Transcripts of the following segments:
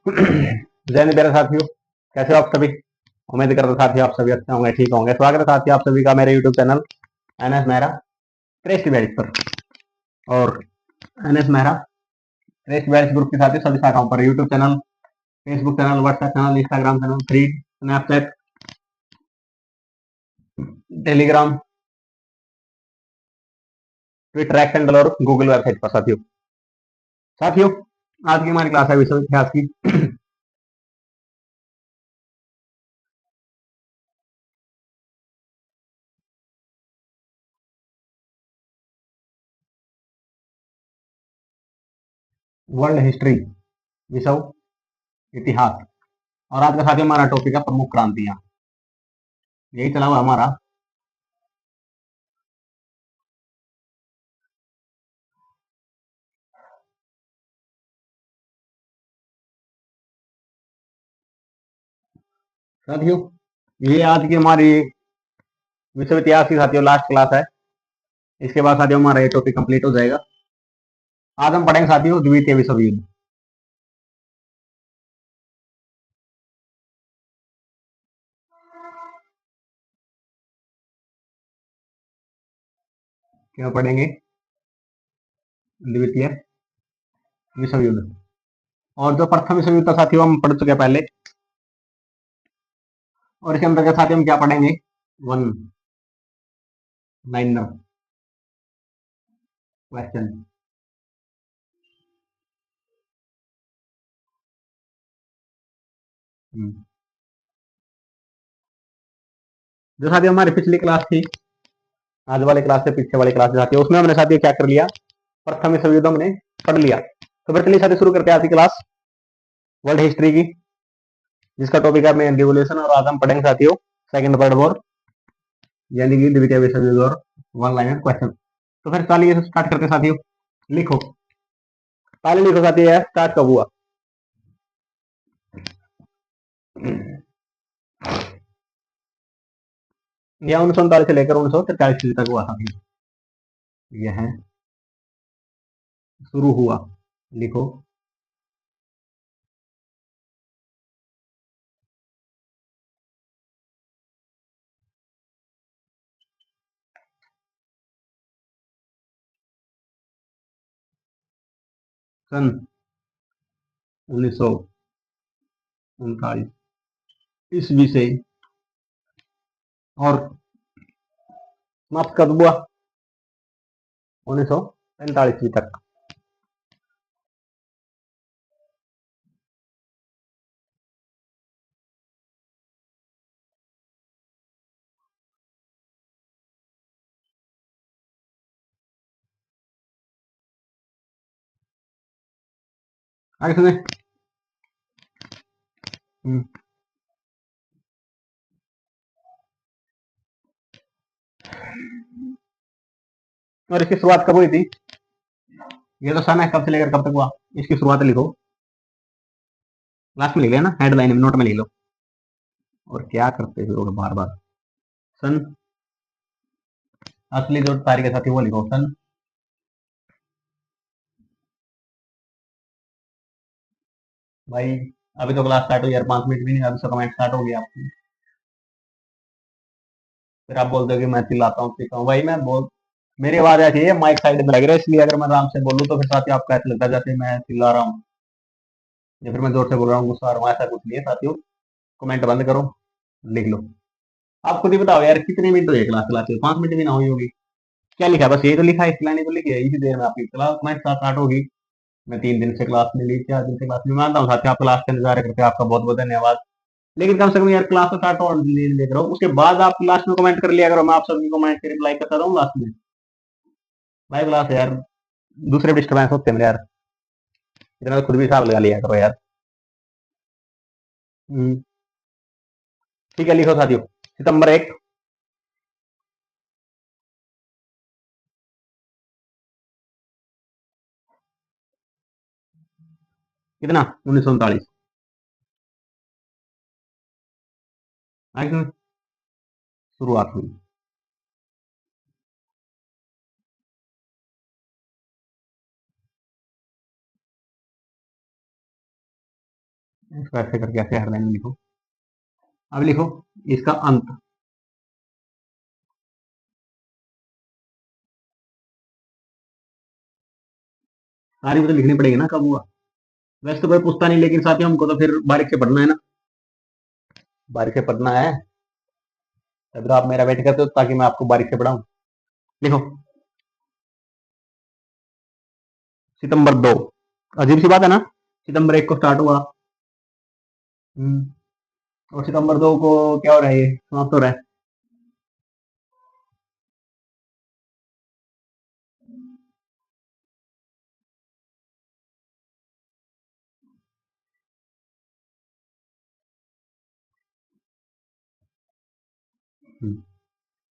जय हिंद मेरे साथियों, कैसे हो आप सभी। उम्मीद करता साथियों आप सभी अच्छे होंगे, ठीक होंगे। स्वागत है साथियों आप सभी का मेरे YouTube channel N S Mehra trust बैरिज पर। और एनएस मेहरा ट्रेस्ट बैरिज ग्रुप के साथियों सभी शाखाओं पर YouTube channel, Facebook channel, WhatsApp channel, Instagram channel, Threads, Snapchat, Telegram, Twitter X और गूगल वेबसाइट पर। साथियों आज की हमारी क्लास है विश्व इतिहास की। वर्ल्ड हिस्ट्री, विश्व इतिहास। और आज का साथियों हमारा टॉपिक है प्रमुख क्रांतियां। यही चला हुआ हमारा। साथियों ये आज की हमारी विश्व इतिहास की साथियों लास्ट क्लास है। इसके बाद साथियों हमारा ये टॉपिक कंप्लीट हो जाएगा। आज हम पढ़ेंगे साथियों द्वितीय विश्व युद्ध। क्यों पढ़ेंगे द्वितीय विश्व युद्ध। और जो प्रथम विश्व युद्ध था साथियों हम पढ़ चुके हैं पहले। और इसके अंतर्गत साथियों हम क्या पढ़ेंगे, वन लाइनर क्वेश्चन। जो साथियों हमारी पिछली क्लास थी, आज वाली क्लास से पीछे वाली क्लास साथियों, उसमें हमने साथियों क्या कर लिया, प्रथम विश्व युद्ध हमने पढ़ लिया। तो फिर चलिए साथियों शुरू करते हैं आज की क्लास वर्ल्ड हिस्ट्री की, जिसका टॉपिक है मेन रिवोल्यूशन। और आज हम पढ़ेंगे साथियों सेकंड वर्ल्ड वॉर, यानी कि द्वितीय विश्व युद्ध और वन लाइनर क्वेश्चन। तो फिर चलिए स्टार्ट करते हैं साथियों। लिखो, पहले लिखो साथियों स्टार्ट कब हुआ। यह 1939 से लेकर 1943 तक हुआ था। यह शुरू हुआ, लिखो सन 1939 ईस्वी से और समाप्त कब हुआ, 1945 तक। आगे सुने। और इसकी शुरुआत कब हुई थी, ये तो सन है, कब से लेकर कब तक हुआ, इसकी शुरुआत लिखो। लास्ट में लिख लिया ना, हेडलाइन में नोट में लिख लो। और क्या करते फिर बार बार। सन, असली जो तारीख है साथी वो लिखो, सन भाई। अभी तो क्लास स्टार्ट हुई यार, 5 मिनट भी नहीं, अभी से कमेंट स्टार्ट हो गया आपकी। फिर आप बोलते हो कि मैं चिल्लाता हूँ चिल्लाता हूँ। भाई मैं बोल, मेरी आवाज ऐसी है, माइक साइड में लग रहा है, इसलिए अगर मैं आराम से बोलूँ तो फिर साथियों आपको ऐसा लगता है जैसे मैं चिल्ला रहा हूँ या फिर मैं जोर से बोल रहा हूँ, गुस्सा आ रहा हूँ। ऐसा कुछ नहीं है साथियों। कमेंट बंद करो, लिख लो। आप खुद ही बताओ यार, कितने मिनट हुए क्लास चलाते हो, 5 मिनट भी ना हुई होगी। क्या लिखा है, बस यही तो लिखा है, इस लाइन को लिखी है, इसी देर में आपकी क्लास मैं स्टार्ट होगी। मैं 3 दिन से क्लास में ली, 4 दिन से क्लास में मानता हूँ साथियों, आप क्लास का इंतजार करते हैं, आपका बहुत बहुत धन्यवाद। लेकिन कम से कम यार क्लास तो स्टार्ट और देख रहा हूँ, उसके बाद आप लास्ट में कमेंट कर लिया करो, मैं आप सभी कमेंट के रिप्लाई करता रहूँ लास्ट में। लाइव क्लास है यार, दूसरे डिस्टर्बेंस होते हैं मेरे यार, इतना तो खुद भी हिसाब लगा लिया करो यार। हम्म, ठीक है लिखो साथियों, सितंबर 1, कितना, 1939। शुरुआत हुई। इसको ऐसे करके ऐसे हर लाइन में लिखो। अब लिखो इसका अंत। तारीख तो लिखनी पड़ेगी ना कब हुआ। वैसे तो कोई पूछता नहीं, लेकिन साथियों हमको तो फिर बारीक से पढ़ना है ना, बारीक से पढ़ना है। तब तो आप मेरा वेट करते हो ताकि मैं आपको बारीक से पढ़ाऊं। लिखो सितंबर 2। अजीब सी बात है ना, सितंबर 1 को स्टार्ट हुआ। और सितंबर 2 को क्या हो रहा है, ये समाप्त हो रहा है।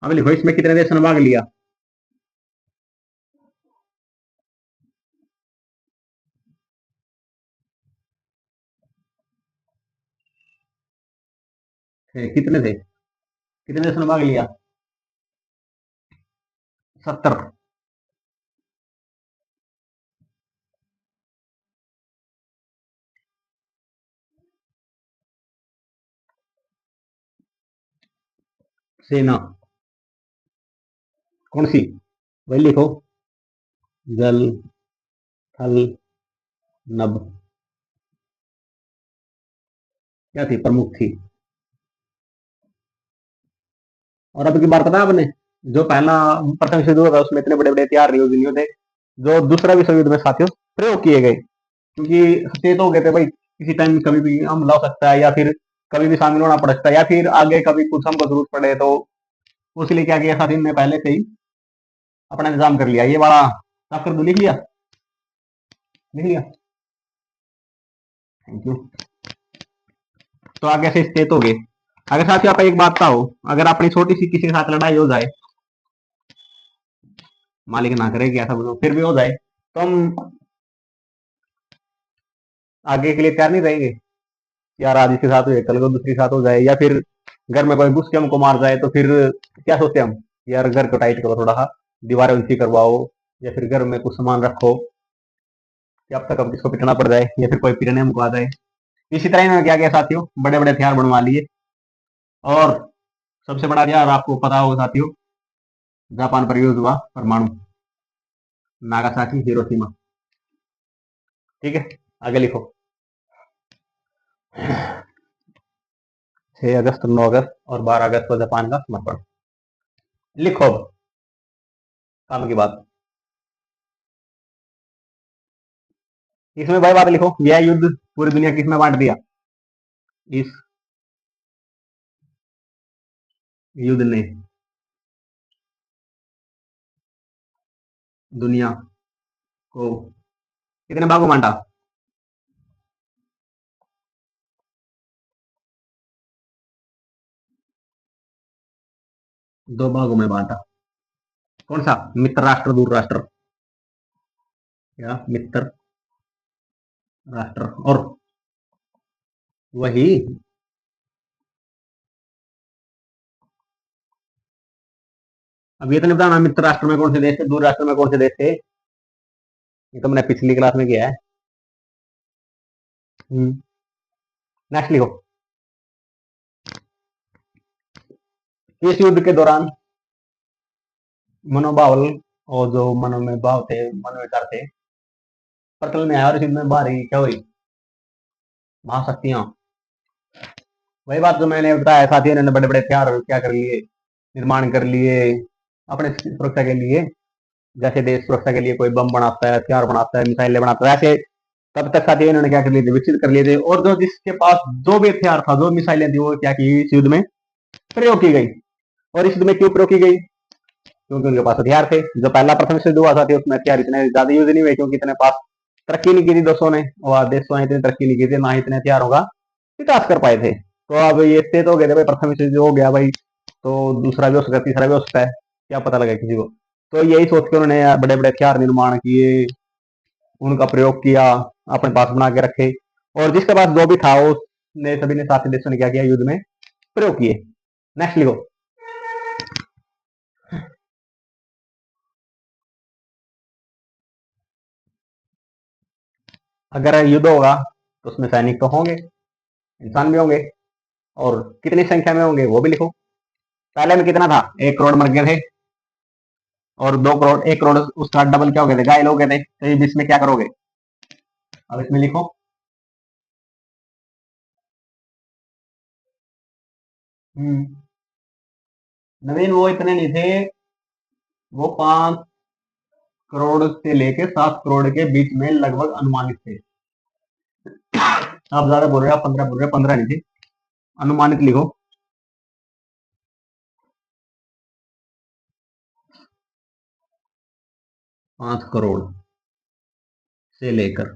अब लिखो इसमें कितने देशों ने भाग लिया। कितने थे, कितने देशों ने भाग लिया। 70। सेना कौन सी, वही लिखो। जल, थल, नभ, क्या थी, प्रमुख थी। और अब की बार पता है आपने, जो पहला प्रथम विश्व युद्ध था उसमें इतने बड़े बड़े हथियार नहीं यूज नहीं होते, जो दूसरा विश्व युद्ध में साथियों प्रयोग किए गए, क्योंकि सचेत हो गए थे भाई किसी टाइम कभी भी हमला हो सकता है, या फिर कभी भी शामिल होना पड़ सकता है, या फिर आगे कभी कुछ हमको जरूरत पड़े, तो उसके लिए क्या किया साथियों ने पहले से ही अपना इंतजाम कर लिया। ये बड़ा साफ कर दो, लिख लिया, लिख लिया, थैंक यू। तो आगे से सचेत हो गए। अगर साथियों आप एक बात का हो, अगर अपनी छोटी सी किसी के साथ लड़ाई हो जाए, मालिक ना करे कि ऐसा कुछ फिर भी हो जाए, तो हम आगे के लिए तैयार नहीं रहेंगे। यार आज इसके साथ हुए कल को दूसरी के साथ हो जाए, या फिर घर में कोई घुस के हमको मार जाए, तो फिर क्या सोचते हैं हम, यार घर को टाइट करो थोड़ा सा, दीवारें ऊंची करवाओ, या फिर घर में कुछ सामान रखो कि अब तक अब किसको पिटना पड़ जाए, या फिर कोई पिटने हमको आ जाए। इसी तरह इन्होंने क्या किया साथियों, बड़े बड़े हथियार बनवा लिए। और सबसे बड़ा हथियार आपको पता होगा साथियों, जापान पर यूज हुआ परमाणु, नागासाकी हिरोशिमा। ठीक है, आगे लिखो। 6 अगस्त, 9 अगस्त और 12 अगस्त को जापान का समर्पण। लिखो अब, काम की बात। इसमें भाई बात लिखो, यह युद्ध पूरी दुनिया किसमें बांट दिया। इस युद्ध ने दुनिया को कितने भागों में बांटा। 2 भागों में बांटा। कौन सा, मित्र राष्ट्र दूर राष्ट्र, या मित्र राष्ट्र, और वही। अब ये तो नहीं बताना मित्र राष्ट्र में कौन से देश थे, दूर राष्ट्र में कौन से देश थे, ये तो मैंने पिछली क्लास में किया है। नेक्स्ट लिखो। इस युद्ध के दौरान मनोभाव, और जो मनो में भाव थे, मनोविचार थे, प्रचलन में आया, और इस युद्ध में बाहरी क्या हुई, महाशक्तियां। वही बात जो मैंने बताया साथियों ने बड़े बड़े हथियार क्या कर लिए, निर्माण कर लिए अपने सुरक्षा के लिए। जैसे देश सुरक्षा के लिए कोई बम बनाता है, हथियार बनाता है, मिसाइलें बनाता है, ऐसे तब तक साथियों इन्होंने क्या कर लिए थे, विकसित कर लिए थे। और जो जिसके पास जो भी हथियार था, जो मिसाइलें थी, वो क्या की इस युद्ध में प्रयोग की गई। और इस युद्ध में क्यों प्रयोग की गई, क्योंकि उनके पास हथियार थे। जो पहला प्रथम युद्ध हुआ था उसमें हथियार इतने ज्यादा यूज नहीं हुए, क्योंकि इतने पास तरक्की नहीं की थी दोस्तों ने, और देशों ने इतनी तरक्की नहीं की थी, ना ही इतने हथियारों का विकास कर पाए थे। तो अब ये स्थित हो गए थे भाई, प्रथम विश्व हो गया भाई, तो दूसरा भी हो सकता है, तीसरा भी हो सकता है, क्या पता लगा किसी को। तो यही सोच के उन्होंने बड़े बड़े हथियार निर्माण किए, उनका प्रयोग किया, अपने पास बना के रखे। और जिसके पास जो भी था उसने, सभी ने, साथी देशों ने क्या किया, युद्ध में प्रयोग किए। नेक्स्ट लिखो। अगर युद्ध होगा तो उसमें सैनिक तो होंगे, इंसान भी होंगे, और कितनी संख्या में होंगे वो भी लिखो। पहले में कितना था, 1 करोड़ मर गए थे, और 2 करोड़, 1 करोड़ उसका डबल क्या हो गए थे, घायल हो गए थे। तो ये इसमें क्या करोगे, अब इसमें लिखो। हम्म, नवीन वो इतने नहीं थे, वो 5 करोड़ से लेके 7 करोड़ के बीच में लगभग अनुमानित थे। आप ज्यादा बोल रहे हो, आप 15 बोल रहे हो, 15 नहीं थे, अनुमानित लिखो। 5 करोड़ से लेकर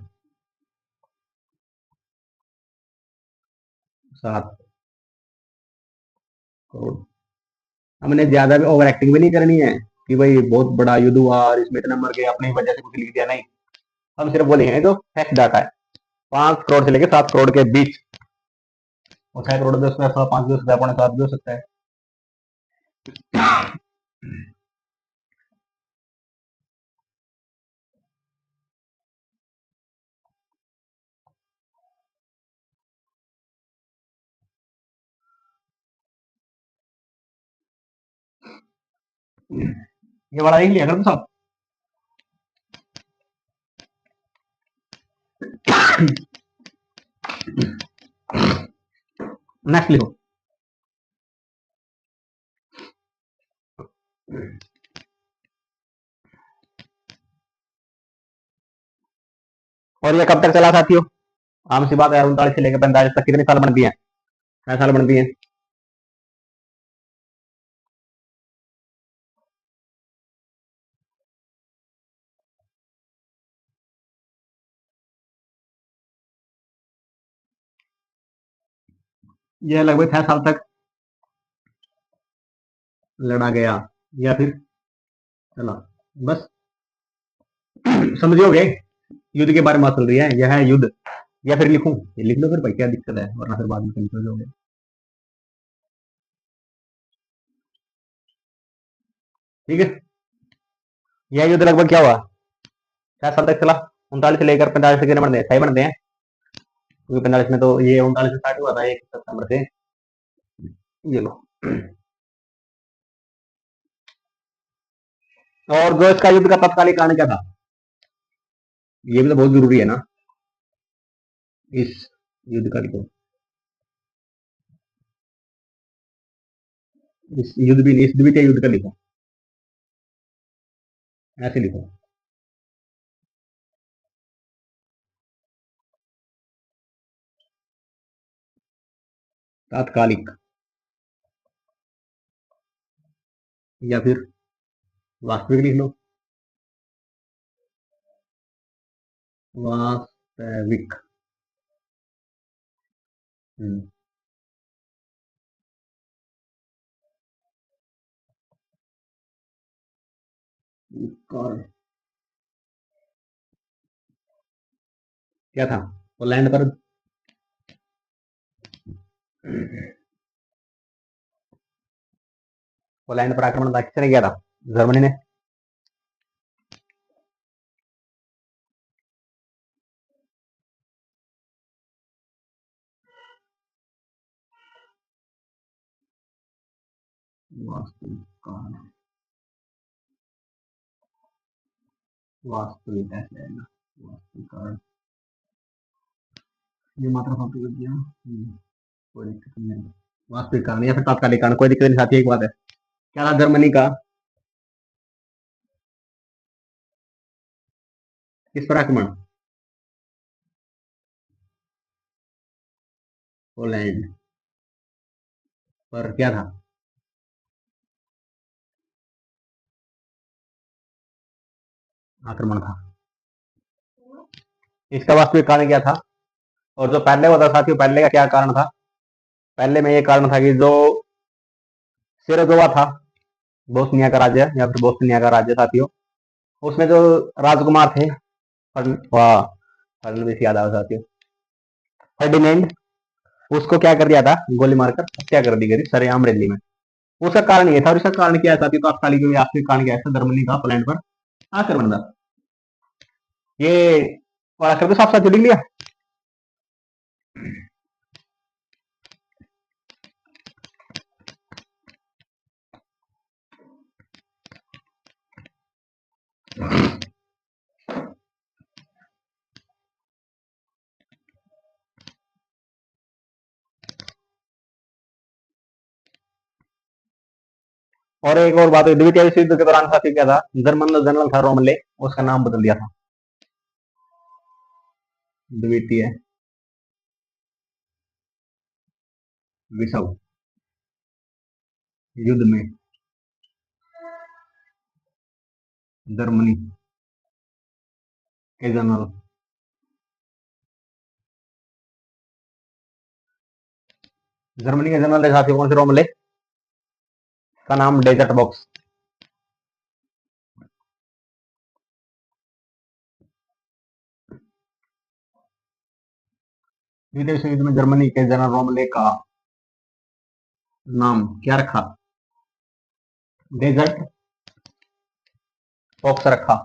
7 करोड़। हमने ज्यादा भी ओवर एक्टिंग भी नहीं करनी है कि भाई बहुत बड़ा युद्ध हुआ और इसमें इतना मर गए, अपनी वजह से कुछ लिख दिया, नहीं। हम सिर्फ बोलेंगे जो फैक्ट डाटा है, 5 करोड़ से लेकर 7 करोड़ के बीच। और 6 करोड़ भी हो सकता है, 5 भी हो सकता है, 5.5 भी हो सकता है। ये बड़ा लिख लिया कर सब। नेक्स्ट लिखो। और ये कब तक चला साथियों, आम सी बात है, 39 से लेकर 45 तक कितने साल बनती है, 6 साल बनती है। यह लगभग 6 साल तक लड़ा गया, या फिर चला, बस समझोगे। युद्ध के बारे में बात चल रही है, यह है युद्ध। या फिर लिखूं, ये लिख लो फिर भाई, क्या दिक्कत है, वरना फिर बाद में कंफ्यूज हो गए। ठीक है, यह युद्ध लगभग क्या हुआ, 6 साल तक चला। 39 से लेकर 45 तक कितने बनते हैं, 6 बनते हैं, क्योंकि 45 में तो ये 39 से स्टार्ट हुआ था, 1 सितंबर से। ये लो। और जो इसका युद्ध का तत्कालिक कारण क्या था, ये भी तो बहुत जरूरी है ना, इस युद्ध का लिखो। इस युद्ध भी, इस द्वितीय युद्ध का लिखो, ऐसे लिखो। तात्कालिक, या फिर वास्तविक लिख लो, वास्तविक। हम्म, और क्या था, पोलैंड पर, पोलैंड पर आक्रमण था, किसने किया था, जर्मनी ने। वास्तविक कारण, वास्तविक ऐसे है ना, वास्तविक कारण, ये मात्रा कॉपी कर दिया। कोई दिक्कत नहीं है। वास्तविक कारण या फिर तात्कालिक कारण, कोई दिक्कत नहीं साथी, एक बात है। क्या था जर्मनी का, किस पर आक्रमण, पोलैंड पर क्या था, आक्रमण था। इसका वास्तविक कारण क्या था, और जो पहले हुआ था साथियों, पहले का क्या कारण था, पहले में ये कारण था कि जो सिरोगोवा था, बोस्निया का राज्य या फिर बोस्निया का राज्य साथियों, उसमें जो राजकुमार थे, वाह, फर्नांडिस याद आया साथियों, फर्डिनेंड, उसको क्या कर दिया था, गोली मारकर हत्या कर दी गई थी सरेआम रैली में। उसका कारण ये था, और इसका कारण क्या है साथियों, तो तात्कालिक वास्तविक कारण क्या है, जर्मनी का पोलैंड पर आक्रमण था। ये वाला शब्द साफ साथ लिख लिया। और एक और बात हुई, द्वितीय विश्व युद्ध के दौरान साथी क्या था, जर्मन जनरल था रोमले, उसका नाम बदल दिया था। द्वितीय विश्व युद्ध में जर्मनी के जनरल, जर्मनी के जनरल साथी कौन से रोमले, का नाम डेजर्ट बॉक्स। द्वितीय विश्व युद्ध में जर्मनी के जनरल रोमले का नाम क्या रखा, डेजर्ट बॉक्स रखा।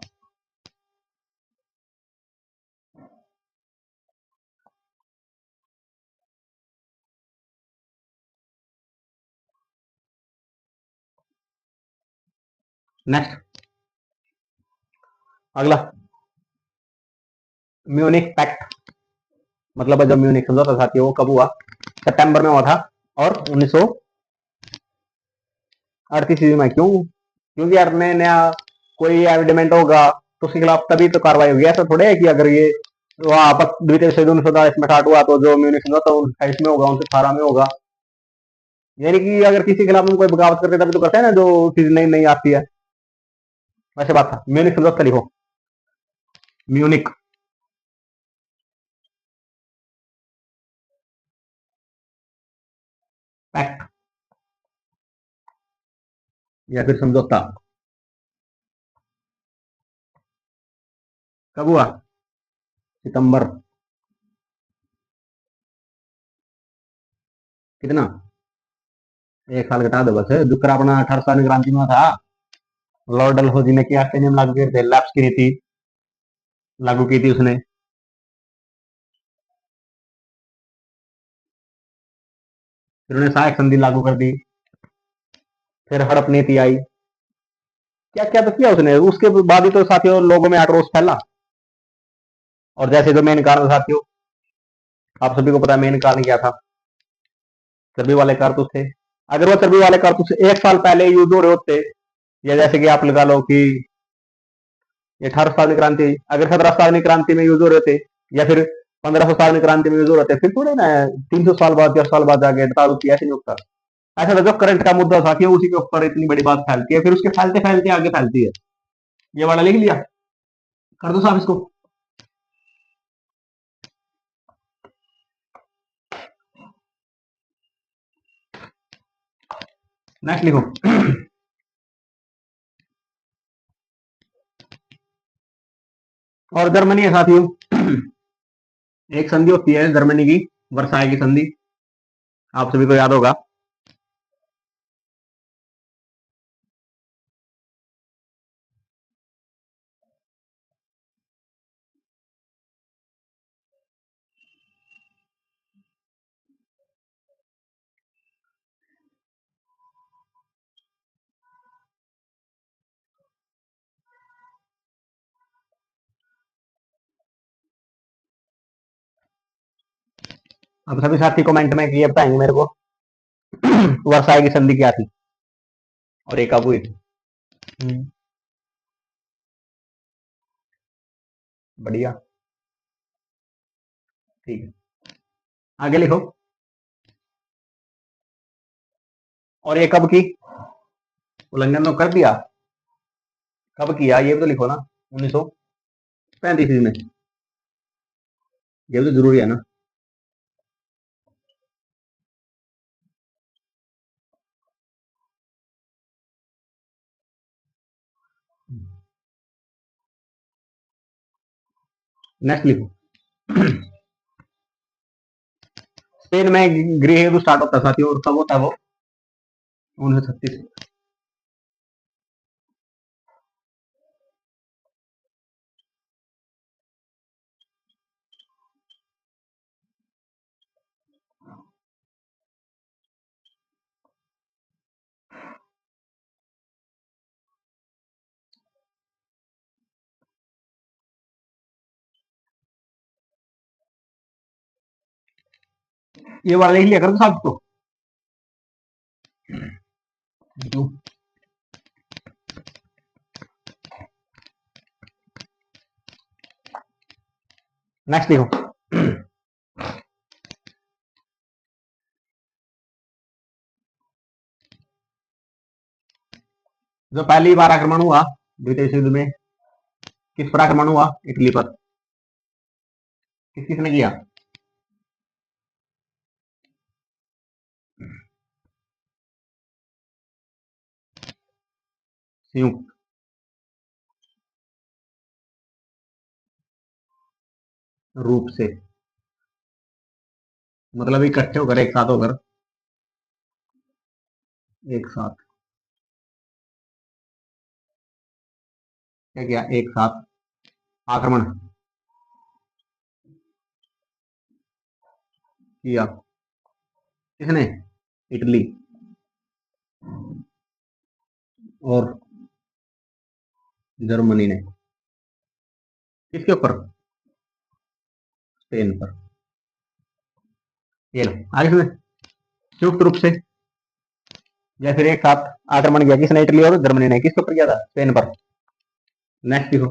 नेक्स्ट, अगला, म्यूनिक पैक्ट, मतलब जब म्यूनिक समझौता साथी वो कब हुआ, सितंबर में हुआ था, और 1938 ईस्वी में। क्यों, क्योंकि यार नया नया कोई एविडेंट होगा तो उसके खिलाफ तभी तो कार्रवाई होगी। ऐसा थोड़े है कि अगर ये वहां पर द्वितीय विश्व युद्ध 1940 में स्टार्ट हुआ तो जो म्यूनिक समझौता 1928 में होगा, 1918 में होगा। यानी कि अगर किसी के खिलाफ हम कोई बगावत करते तभी तो करते हैं ना, जो चीज नहीं नहीं आती है। वैसे बात था, म्यूनिक समझौता लिखो, म्यूनिक पैक्ट या फिर समझौता कब हुआ, सितंबर, कितना, एक साल घटा दो बस, जो अपना 18 क्रांति में था, लॉर्ड डलहौजी ने किया नियम लागू किए थे, लैप्स की नीति लागू की थी उसने। फिर उन्हें सहायक संधि लागू कर दी, फिर हड़प नीति आई, क्या क्या तो किया उसने। उसके बाद ही तो साथियों लोगों में आक्रोश फैला। और जैसे जो मेन कारण साथियों, आप सभी को पता है मेन कारण क्या था, चर्बी वाले कारतूस थे। अगर वो चर्बी वाले कारतूस एक साल पहले यूज हो रहे होते, या जैसे कि आप लगा लो कि 18 साल क्रांति, अगर 17 साल क्रांति में यूज हो रहे थे, या फिर 1500 साल क्रांति में यूज हो रहे थे, फिर थोड़े ना 300 साल बाद 10 साल बाद जाके दारू की ऐसे नहीं होता। ऐसा था जो करंट का मुद्दा था कि उसी के ऊपर इतनी बड़ी बात फैलती है, फिर उसके फैलते फैलते आगे फैलती है। ये वाला लिख लिया, कर दो साहब इसको। नेक्स्ट लिखो, और जर्मनी है साथियों, एक संधि होती है जर्मनी की, वर्साई की संधि, आप सभी को याद होगा। अब सभी साथी कमेंट में ये बताएंगे मेरे को वर्साई की संधि क्या थी और एक कब हुई थी। बढ़िया, ठीक है, आगे लिखो, और ये कब की, उल्लंघन तो कर दिया, कब किया ये भी तो लिखो ना, 1935 में, ये भी तो जरूरी है ना। नेक्स्ट लिखो, स्पेन में गृह युद्ध स्टार्ट होता है साथियों, और कब होता है वो, 1936। ये वाला लिख लिया कर दो साहब को। नेक्स्ट देखो। जो पहली बार आक्रमण हुआ द्वितीय विश्व युद्ध में, किस पर आक्रमण हुआ? इटली पर। किस किसने किया? संयुक्त रूप से, मतलब इकट्ठे होकर, एक साथ होकर, एक साथ क्या किया? एक साथ आक्रमण किया। किसने? इटली और जर्मनी ने। किसके ऊपर? स्पेन पर। ये लो आगे सुने। संयुक्त रूप से या फिर एक साथ आक्रमण किया किसने? इटली और जर्मनी ने। किसके ऊपर किया था? स्पेन पर। नेक्स्ट देखो।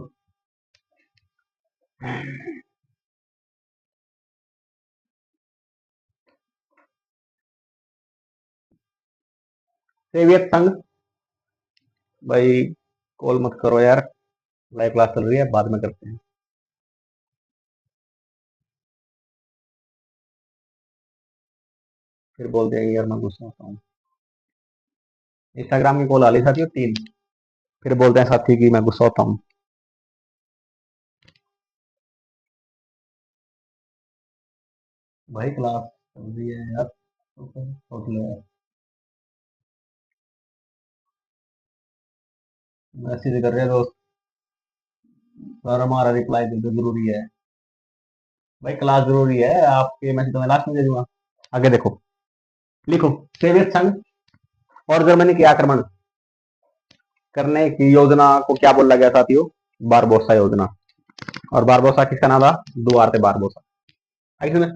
सोवियत संघ। भाई कॉल मत करो यार, लाइव क्लास चल रही है, बाद में करते हैं। फिर बोल देंगे यार मैं गुस्सा होता हूँ। इंस्टाग्राम की कॉल आ रही साथियों 3, फिर बोलते हैं साथी कि मैं गुस्सा होता हूँ। भाई क्लास चल रही है यार, तो फिर सोच लो यार। मैसेज कर रहे हो सर, हमारा रिप्लाई दे दो, जरूरी है। भाई क्लास जरूरी है, आपके मैसेज तो मैं लास्ट में दे दूंगा। आगे देखो, लिखो। सोवियत संघ और जर्मनी के आक्रमण करने की योजना को क्या बोला गया साथियों? बारबोसा योजना। और बारबोसा किसका नाम था? Duarte Barbosa. आगे सुने।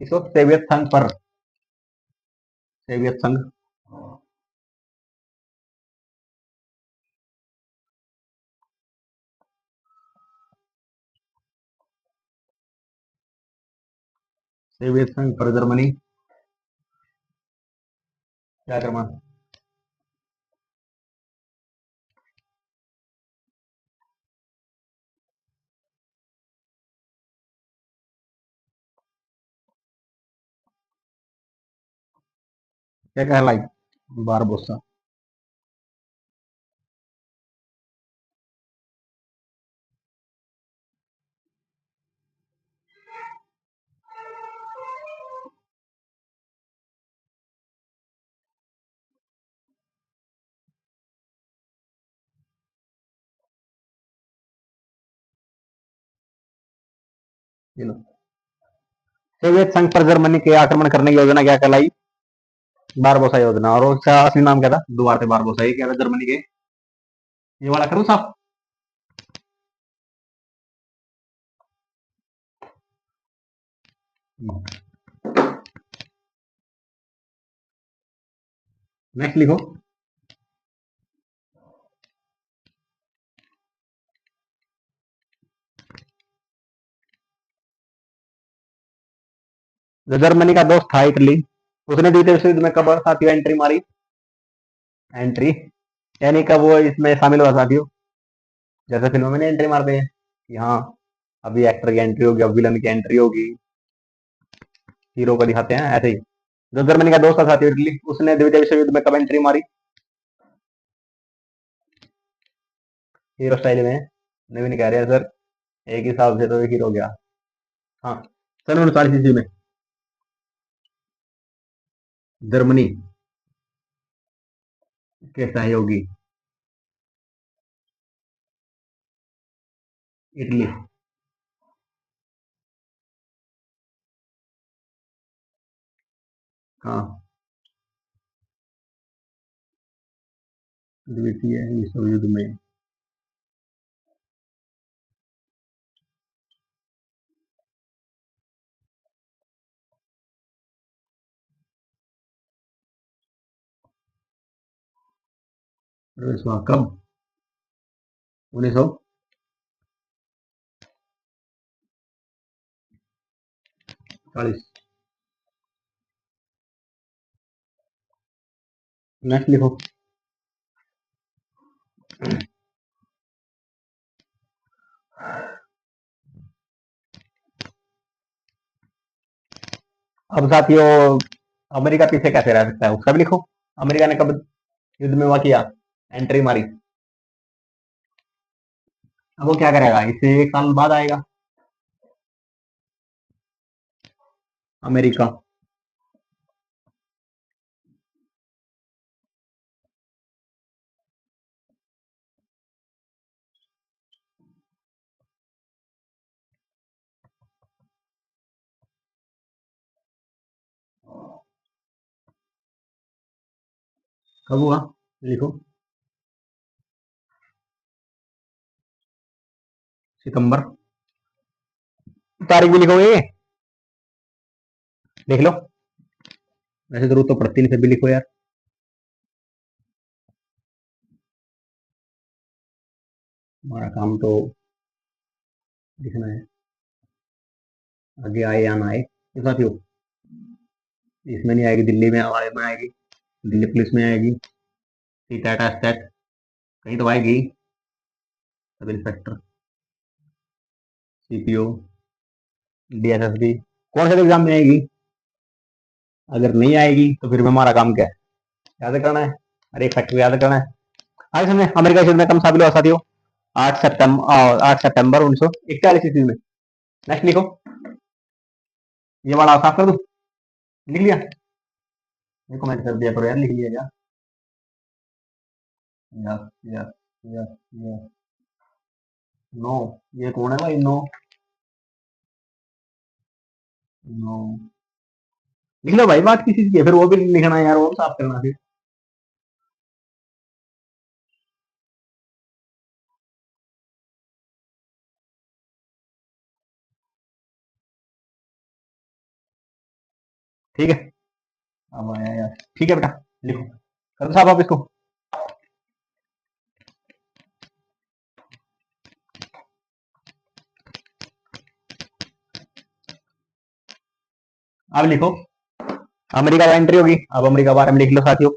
इसको सोवियत संघ पर, सोवियत संघ, सोवियत संघ पर जर्मनी क्या आक्रमण। क्या कहलाई? बारबोसा। ये लो। सोवियत संघ पर जर्मनी के आक्रमण करने की योजना क्या कहलाई? बारबोसा योजना। और उसका असली नाम क्या था? Duarte Barbosa. ये क्या था जर्मनी के। ये वाला करूं साहब? नेक्स्ट लिखो। जो जर्मनी का दोस्त था इटली, उसने द्वितीय विश्व युद्ध में कब साथियों एंट्री मारी? एंट्री यानी कब वो इसमें शामिल हुआ साथियों? जैसे फिल्मों में नहीं एंट्री मारते हैं कि हाँ अभी एक्टर की एंट्री होगी, अब विलन की एंट्री होगी, हीरो को दिखाते हैं, ऐसे ही। जो जर्मनी का दोस्त था साथियों इटली, उसने द्वितीय विश्व युद्ध में कब एंट्री मारी? हीरो स्टाइल में। नवीन कह रहे हैं सर, एक हिसाब से तो एक हीरो हो गया। हाँ, सन 1940 में जर्मनी के सहयोगी इटली। हाँ, द्वितीय विश्व युद्ध में। कब? 1900 40। नेक्स्ट लिखो। अब साथियों, अमेरिका पीछे कैसे रह सकता है उसका भी लिखो। अमेरिका ने कब युद्ध में हुआ किया, एंट्री मारी। अब वो क्या करेगा, इससे 1 साल बाद आएगा अमेरिका। कब हुआ, लिखो। सितंबर। तारीख भी लिखोगे, लिख लो। वैसे जरूरत तो पड़ती नहीं, फिर भी लिखो यार। हमारा काम तो लिखना है, आगे आए या ना आए। तो साथियों, इसमें नहीं आएगी, दिल्ली में हमारे में आएगी, दिल्ली पुलिस में आएगी, सीटैट एस्टैट कहीं तो आएगी। सब इंस्पेक्टर, सीपीओ, डीएसएसबी, कौन से एग्जाम में आएगी। अगर नहीं आएगी तो फिर हमारा काम क्या है, याद करना है। अरे एक फैक्टर याद करना है। आगे समझे, अमेरिका युद्ध में कम शामिल हुआ साथियों, 8 सितंबर 1941 ईस्वी में। नेक्स्ट लिखो। ये वाला साफ कर दो, लिख लिया। ये कमेंट कर दिया करो यार, लिख लिया क्या। Yes yes yes yes. No, ये कौन है भाई, नो नो। लिख लो भाई, बात किसी चीज की है, फिर वो भी लिखना है यार, वो भी साफ करना फिर। ठीक है, अब आया यार, ठीक है बेटा, लिखो, कर दो साहब आप इसको। अब लिखो, अमेरिका का एंट्री होगी। अब अमेरिका के बारे में लिख लो साथियों।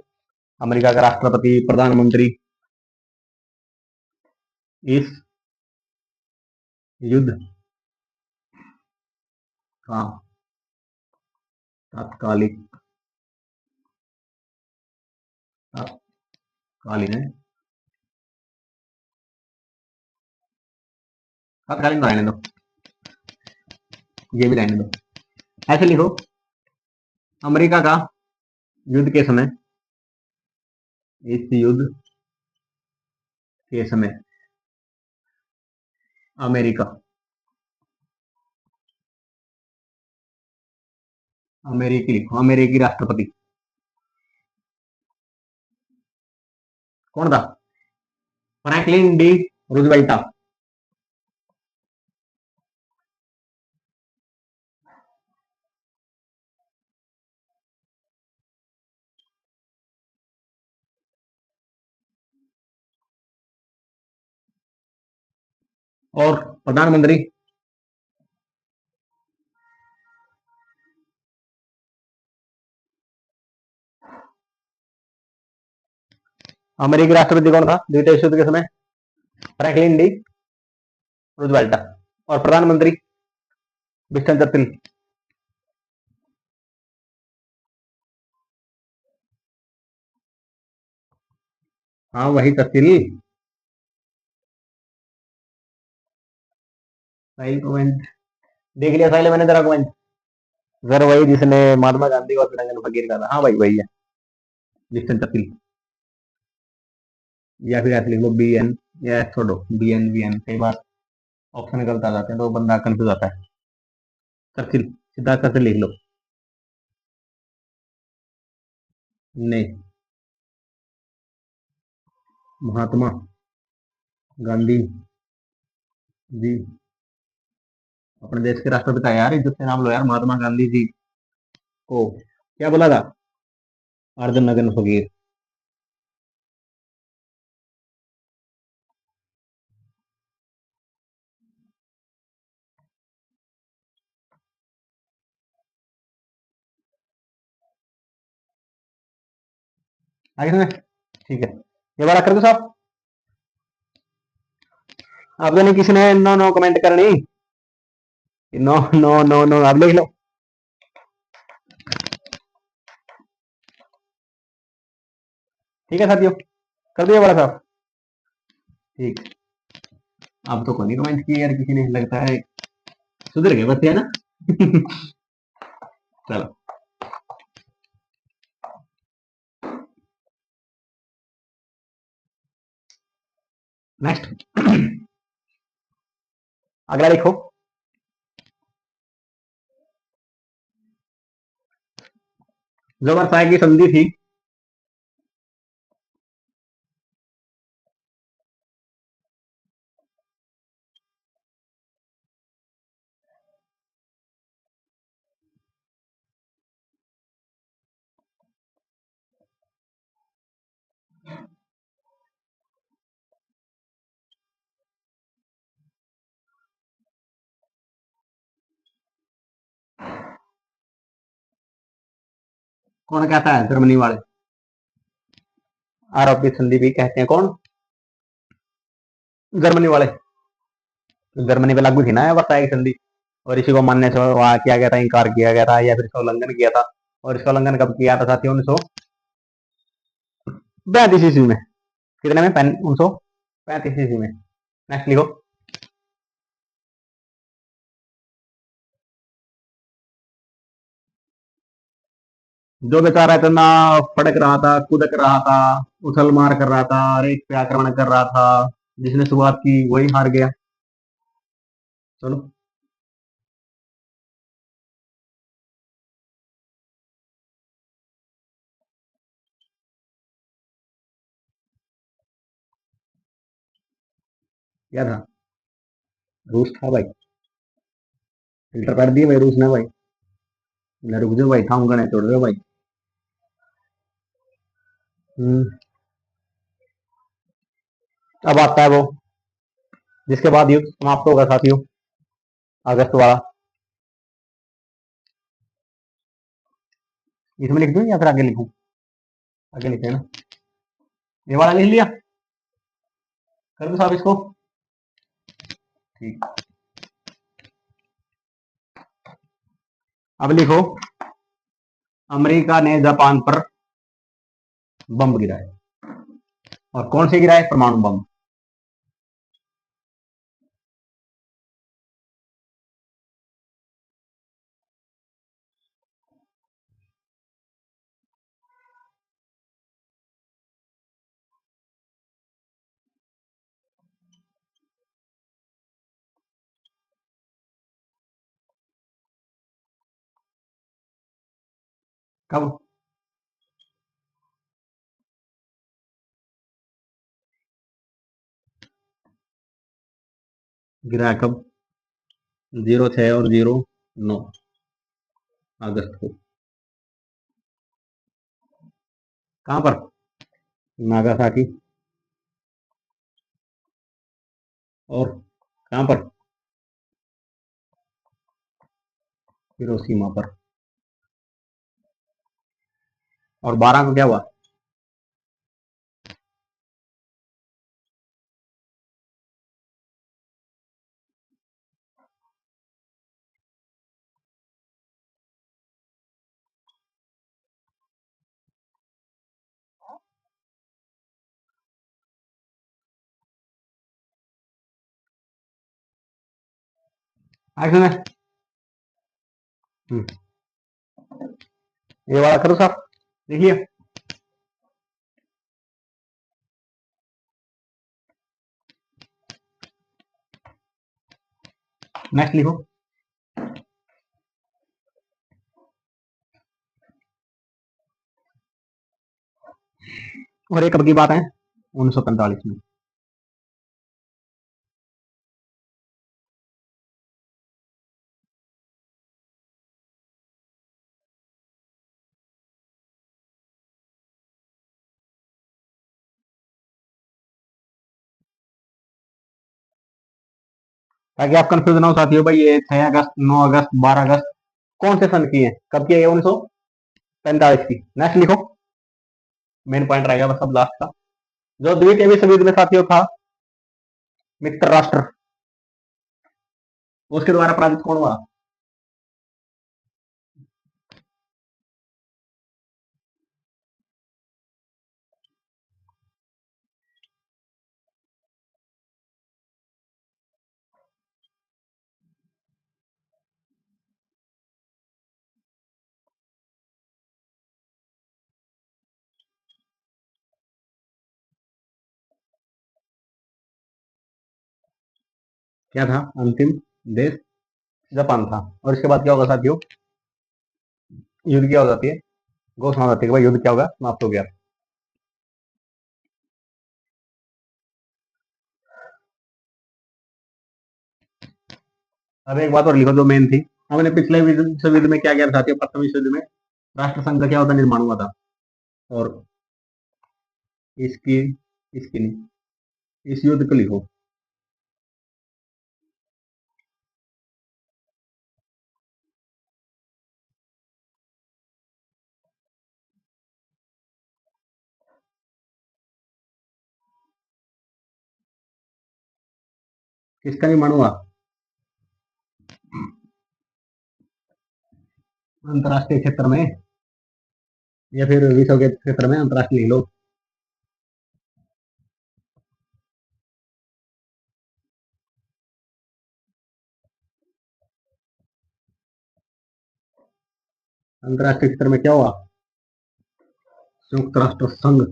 अमेरिका का राष्ट्रपति, प्रधानमंत्री इस युद्ध का तात्कालिक, तात्कालीन है, तात्कालीन तो रहने दो, ये भी रहने दो। ऐसे लिखो, अमेरिका का युद्ध के समय, इस युद्ध के समय अमेरिका, अमेरिकी लिखो, अमेरिकी राष्ट्रपति कौन था, फ्रैंकलिन डी रूजवेल्ट। और प्रधानमंत्री, अमेरिकी राष्ट्रपति कौन था द्वितीय विश्व युद्ध के समय, फ्रैंकलिन डी रूजवेल्ट। और प्रधानमंत्री विंस्टन चर्चिल। हाँ वही चर्चिल। सही कमेंट, देख लिया साहिल मैंने तेरा कमेंट। सर वही जिसने महात्मा गांधी और फिर फकीर का था, हाँ भाई वही है, विंस्टन चर्चिल। या फिर ऐसे लिख लो बी एन, या छोड़ो बी एन वी एन, कई बार ऑप्शन गलत आ जाते हैं तो बंदा कंफ्यूज आता है। चर्चिल, सीधा चर्चिल लिख लो। नहीं, महात्मा गांधी जी अपने देश के राष्ट्रपिता है यार, इज्जत से नाम लो यार, महात्मा गांधी जी को क्या बोला था, अर्जुन नगन फकीर। आगे सुने। ठीक है, ये वाला कर दो साहब। अब तो नहीं किसी ने नो नो कमेंट करनी। नो नो नो नो, आप लिख लो। ठीक है साथियों, कर दिया बड़ा साहब। ठीक, अब तो कोई नहीं कमेंट किया यार किसी ने, लगता है सुधर गए बच्चे, है ना। चलो नेक्स्ट। अगला लिखो। जो वर्षा की संधि थी, कौन कहता है? जर्मनी वाले आरोपी संधि भी कहते हैं। कौन? जर्मनी वाले। तो जर्मनी पे लागू थी ना वर्षा की संधि, और इसी को मानने से वहां किया गया था, इंकार किया गया था, या फिर इसका उल्लंघन किया था। और इसका उल्लंघन कब किया था साथियों? 1935 ईस्वी में। कितने में? 1935 ईस्वी में। नेक्स्ट लिखो। जो बेचारा इतना फड़क रहा था, कूदक रहा था, उछल मार कर रहा था, रेत पे आक्रमण कर रहा था, जिसने शुरुआत की वही हार गया। चलो। क्या था? रूस था भाई। फिल्टर कर दिए भाई, रूस ने भाई। ना रुक जाओ भाई, थाम गणे तोड़ दो भाई। हम्म, अब आता है वो जिसके बाद युद्ध समाप्त होगा साथियों, अगस्त वाला। इसमें लिख दूं या फिर आगे लिखूं? आगे लिखे ना, ये वाला लिख लिया। कर दो साहब इसको। ठीक, अब लिखो। अमेरिका ने जापान पर बम गिराए। और कौन से गिराए? परमाणु बम। कब गिराया? कब? 06 और 09 अगस्त को। कहां पर? नागासाकी। और कहां पर? हिरोशिमा पर। और 12 को क्या हुआ? एक्शन है। ये वाला करो साहब, देखिए। नेक्स्ट लिखो। और एक कब की बात है? 1945 में। ताकि आप कंफ्यूज ना हो साथियों भाई, ये 6 अगस्त, 9 अगस्त, 12 अगस्त कौन से सन की है? कब की है? 1945 की। नेक्स्ट लिखो। मेन पॉइंट रहेगा बस अब लास्ट का। जो द्वितीय विश्व युद्ध में साथियों था मित्र राष्ट्र, उसके द्वारा पराजित कौन हुआ? क्या था अंतिम देश? जापान था। और इसके बाद क्या होगा साथियों? युद्ध क्या हो जाती है? घोषणा हो जाती है कि भाई युद्ध क्या होगा, समाप्त हो गया। अब एक बात और लिखो जो मेन थी। हमने पिछले विश्व युद्ध में क्या किया था साथियों? प्रथम विश्व युद्ध में राष्ट्र संघ का क्या होता निर्माण हुआ था। और इसकी इसकी नहीं, इस युद्ध को लिखो। किसका निर्माण हुआ? अंतरराष्ट्रीय क्षेत्र में, या फिर विश्व के क्षेत्र में अंतरराष्ट्रीय लोग। अंतरराष्ट्रीय क्षेत्र में क्या हुआ? संयुक्त राष्ट्र संघ।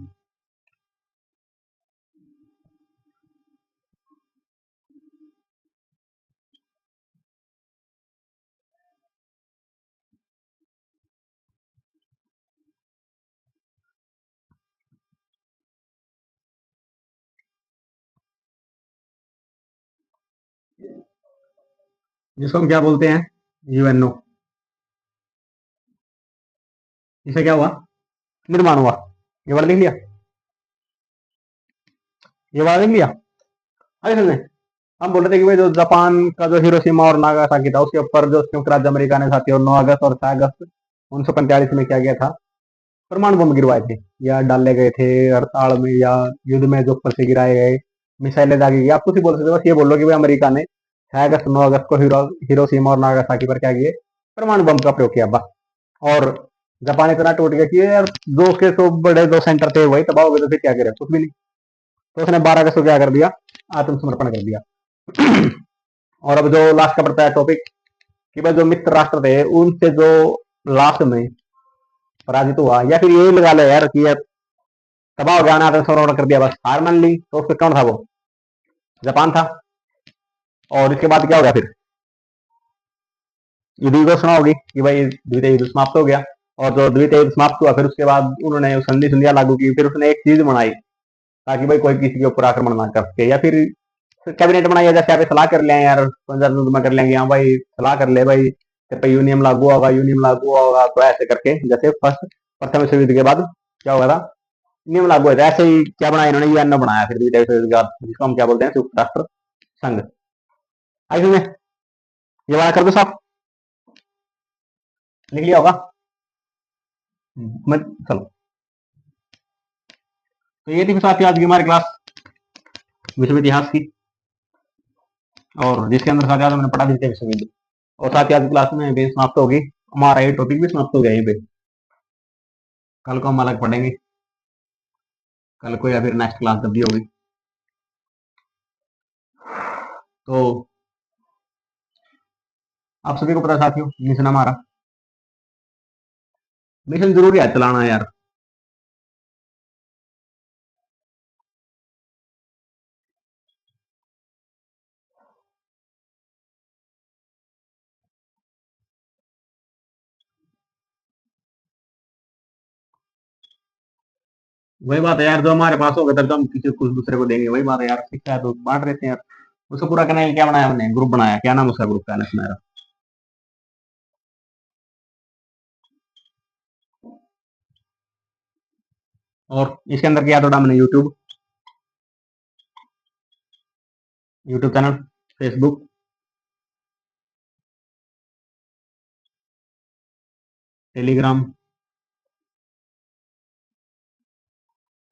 जिसको हम क्या बोलते हैं? यूएनओ। इसे क्या हुआ? निर्माण हुआ। ये वर्ड लिख लिया? ये वर्ड लिख लिया? आगे चलते हैं। हम बोल रहे थे कि भाई जो जापान का जो हिरोशिमा और नागासाकी था उसके ऊपर जो संयुक्त राज्य अमेरिका ने साथियों 9 अगस्त और 6 अगस्त 1945 में क्या किया था? परमाणु बम गिरवाए थे, या डाले गए थे हड़ताल में, या युद्ध में जो ऊपर से गिराए गए मिसाइलें दागी गई। आप कुछ ही बोल सकते हो, बस ये बोलो कि भाई अमेरिका ने 6 अगस्त 9 अगस्त को हिरोशिमा और नागासाकी पर क्या किए? परमाणु बम का प्रयोग किया बस। और जापान इतना टूट गया कि यार दो उसके तो बड़े दो सेंटर थे वही तबाह हो गए, तो फिर क्या करे? कुछ भी नहीं। तो उसने 12 अगस्त को क्या कर दिया? आत्मसमर्पण कर दिया। और अब जो लास्ट का पड़ता है टॉपिक कि भाई जो मित्र राष्ट्र थे उनसे जो लास्ट में पराजित हुआ, या फिर यही लगा लो यार कि यार तबाह हो गया ना, आत्मसमर्पण कर दिया, बस हार मान ली, तो उसमें कौन था? वो जापान था। और इसके बाद क्या हो गया फिर? युद्ध की घोषणा होगी कि भाई द्वितीय युद्ध समाप्त हो गया। और जो द्वितीय युद्ध समाप्त हुआ फिर उसके बाद उन्होंने संधि संधियां लागू की। फिर उसने एक चीज बनाई ताकि भाई कोई किसी के ऊपर आक्रमण ना कर सके, या फिर कैबिनेट बनाई है, जैसे आप सलाह कर ले यार पंजाब में कर लेंगे, हाँ भाई सलाह कर ले भाई तेरे पे यूनियम लागू होगा, यूनियम लागू होगा, तो ऐसे करके जैसे फर्स्ट प्रथम विश्व युद्ध के बाद क्या होगा था? नियम लागू होता है। ऐसे ही क्या बनाया इन्होंने? यूएनओ बनाया फिर द्वितीय विश्व युद्ध के बाद, जिसको हम क्या बोलते हैं? संयुक्त राष्ट्र संघ। आई तुमने ये वाला कर दो साहब, लिख लिया होगा। मैं चलो, तो ये थी साथियों आज की हमारी क्लास विश्व इतिहास की, और जिसके अंदर साथियों आज हमने पढ़ा द्वितीय विश्व युद्ध। और साथियों आज की क्लास में भी समाप्त होगी, हमारा ये टॉपिक भी समाप्त हो गया यहीं पे। कल को हम अलग पढ़ेंगे, कल को या फिर नेक्स्ट क्लास जब भी होगी। तो आप सभी को पता है साथियों, मिशन हमारा मिशन जरूरी है चलाना यार। वही बात है यार, जो हमारे पास होगा तब तो हम किसी कुछ दूसरे को देंगे। वही बात है यार, शिक्षा है तो बांट देते हैं यार। उसको पूरा करने के लिए क्या बनाया हमने? ग्रुप बनाया। क्या नाम उसका ग्रुप का? मेरा। और इसके अंदर क्या जोड़ा हमने? YouTube, YouTube channel, Facebook, Telegram,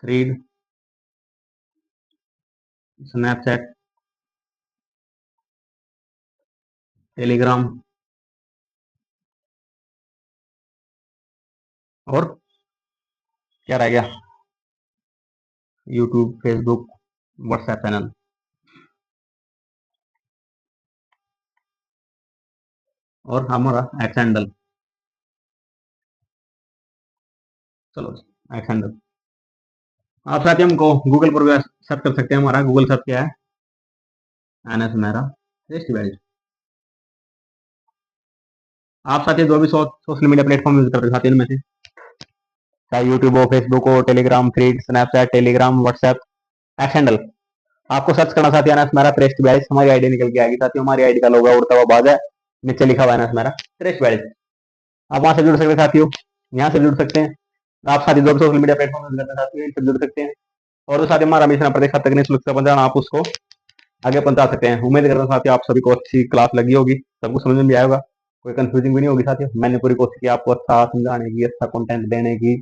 thread, Snapchat, Telegram और क्या रह गया, यूट्यूब, फेसबुक, व्हाट्सएप चैनल और हमारा एक्स हैंडल। चलो एक्स हैंडल आप साथ ही हमको गूगल पर भी सर्च कर सकते हैं। हमारा गूगल सर्च क्या है, एनएस मेहरा टेस्ट वैल्यू। आप साथ ही जो भी सोशल मीडिया प्लेटफॉर्म यूज करते हैं साथ ही इनमें से, चाहे यूट्यूब हो, फेसबुक हो, Telegram, thread, Snapchat, Telegram, WhatsApp, x handle, आपको सर्च करना साथ ही एनएस मेहरा प्रेस्ट बैरिस, हमारी आईडी निकल के आएगी। साथ ही हमारी आईडी का लोगो उड़ता हुआ बाज है, नीचे लिखा हुआ है एनएस मेहरा प्रेस्ट बैरिस। आप वहां से जुड़ सकते हैं साथियों, यहाँ से जुड़ सकते हैं। आप साथ ही जो भी सोशल मीडिया प्लेटफॉर्म यूज करते हैं साथियों, इनसे जुड़ सकते हैं। और जो साथ ही हमारा मिशन प्रत्येक तक निःशुल्क से पहुंचाना, आप उसको आगे पहुंचा सकते हैं। उम्मीद करता हूँ साथियों आप सभी को अच्छी क्लास लगी होगी, सबको समझ में भी आएगा, कोई कंफ्यूजिंग भी नहीं होगी साथियों। मैंने पूरी कोशिश की आपको अच्छा समझाने की, अच्छा कंटेंट देने की,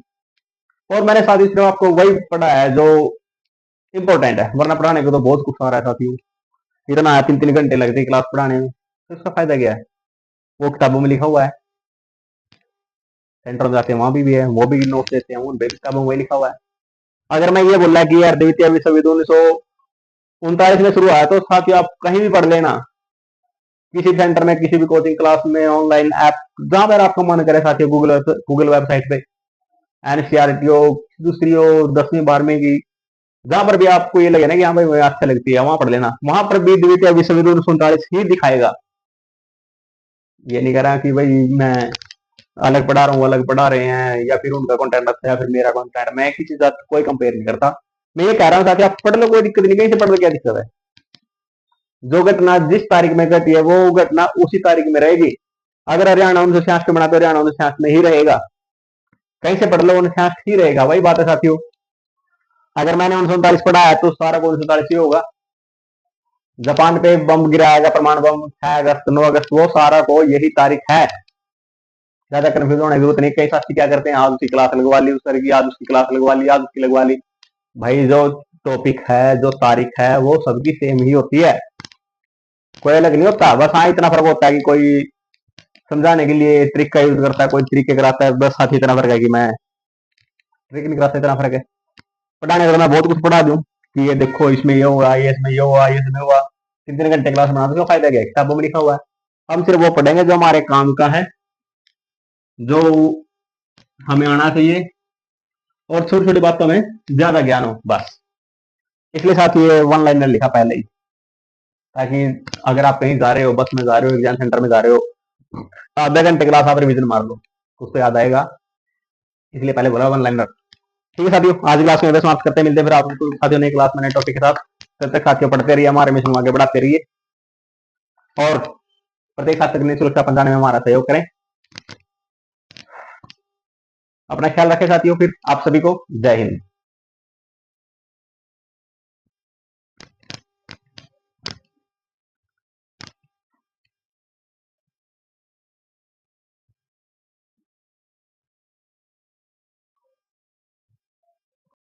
और मैंने साथ ही सिर्फ आपको वही पढ़ा है जो इंपॉर्टेंट है, वरना पढ़ाने को तो बहुत कुछ आ रहा है साथियों। इतना 3-3 घंटे लगते हैं क्लास पढ़ाने में, तो इसका फायदा क्या है? वो किताबों में लिखा हुआ है, सेंटर में जाते हैं वहां भी है, वो भी नोट देते हैं, उन किताबों में वही लिखा हुआ है। अगर मैं ये बोल रहा कि यार द्वितीय विश्व युद्ध 1939 में शुरू हुआ है, तो साथियों आप कहीं भी पढ़ लेना, किसी सेंटर में, किसी भी कोचिंग क्लास में, ऑनलाइन ऐप, जहां पर आपका मन करे साथियों, गूगल वेबसाइट पे, एनसीईआरटी हो, दूसरी हो, 10वीं 12वीं की, जहां पर भी आपको ये लगे ना कि हाँ भाई मुझे अच्छा लगती है, वहां पढ़ लेना, वहां पर भी द्वितीय विश्व युद्ध 1939 ही दिखाएगा। ये नहीं कह रहा कि भाई मैं अलग पढ़ा रहा हूँ, अलग पढ़ा रहे हैं, या फिर उनका कंटेंट अच्छा है, फिर मेरा कंटेंट, मैं किसी के साथ कोई कंपेयर नहीं करता। मैं ये कह रहा हूँ साथी आप पढ़ लो, कोई दिक्कत नहीं, कहीं से पढ़ लो, क्या दिक्कत है? जो घटना जिस तारीख में घटी है वो घटना उसी तारीख में रहेगी। अगर हरियाणा 1966 में बना तो हरियाणा 1966 में ही रहेगा, कहीं से पढ़ लो 1966 ही रहेगा। वही बात है साथियों, अगर मैंने 1939 पढ़ा है तो सारा को 1939 ही होगा। जापान पे बम गिराया गया, परमाणु बम 6 अगस्त 9 अगस्त, वो सारा को यही तारीख है। ज्यादा कंफ्यूज होने की जरूरत नहीं। कई साथी क्या करते हैं, आज उसकी क्लास लगवा ली, उस सर की आज उसकी क्लास लगवा ली, आज उसकी लगवा ली। भाई जो टॉपिक है, जो तारीख है, वो सबकी सेम ही होती है, कोई अलग नहीं होता। बस हाँ इतना फर्क होता है कि कोई समझाने के लिए ट्रिक का यूज करता है, कोई तरीके कराता है, बस साथ ही इतना फर्क है कि मैं ट्रिक नहीं कराता, इतना फर्क है। पढ़ाने का मैं बहुत कुछ पढ़ा दूं कि ये देखो इसमें ये हुआ, ये इसमें ये हुआ, ये इसमें हुआ, 3-3 घंटे क्लास बना दो, फायदा क्या है? किताबों में लिखा हुआ है, हम सिर्फ वो पढ़ेंगे जो हमारे काम का है, जो हमें आना चाहिए, और छोटी छोटी बातों में ज्यादा ज्ञान हो, बस। इसलिए साथ ये वन लाइनर लिखा पहले ही, ताकि अगर आप कहीं जा रहे हो, बस में जा रहे हो, एग्जाम सेंटर में जा रहे हो, आधे घंटे क्लास आप रिविजन मार लो, कुछ तो याद आएगा, इसलिए पहले बोला वन लाइनर। ठीक है साथियों, आज क्लास में समाप्त करते मिलते फिर आपको साथियों नई क्लास में नए टॉपिक के साथ। तब तक साथियों पढ़ते रहिए, हमारे मिशन आगे बढ़ाते रहिए, और प्रत्येक छात्र की सुरक्षा पहुंचाने में हमारा सहयोग करें। अपना ख्याल रखें साथियों, फिर आप सभी को जय हिंद।